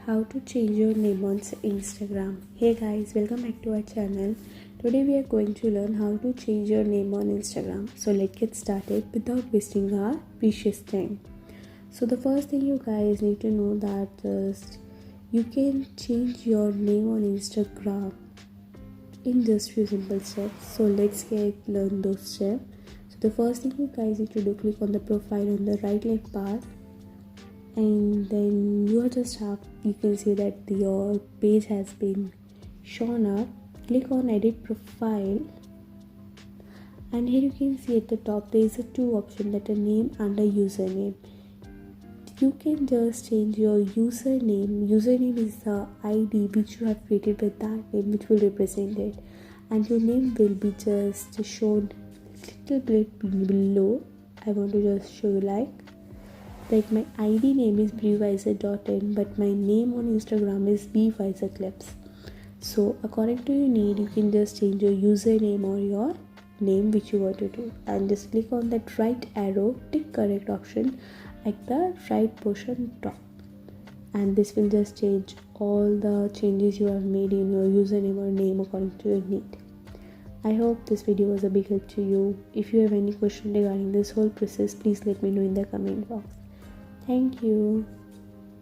How to change your name on Instagram. Hey guys, welcome back to our channel. Today we are going to learn how to change your name on Instagram. So let's get started without wasting our precious time. So the first thing you guys need to know that you can change your name on Instagram in just few simple steps. So let's learn those steps. So the first thing you guys need to do, click on the profile on the right left part, and then you can see that your page has been shown up. Click on edit profile, and here you can see at the top there is a two option, that a name and a username. You can just change your username. Username is the ID which you have created with that name, which will represent it, and your name will be just shown little bit below. I want to just show you like my ID name is bviser.in, but my name on Instagram is bviserclips. So according to your need, you can just change your username or your name which you want to do, and just click on that right arrow, tick correct option at the right portion top, and this will just change all the changes you have made in your username or name according to your need. I hope this video was a big help to you. If you have any question regarding this whole process, please let me know in the comment box. Thank you.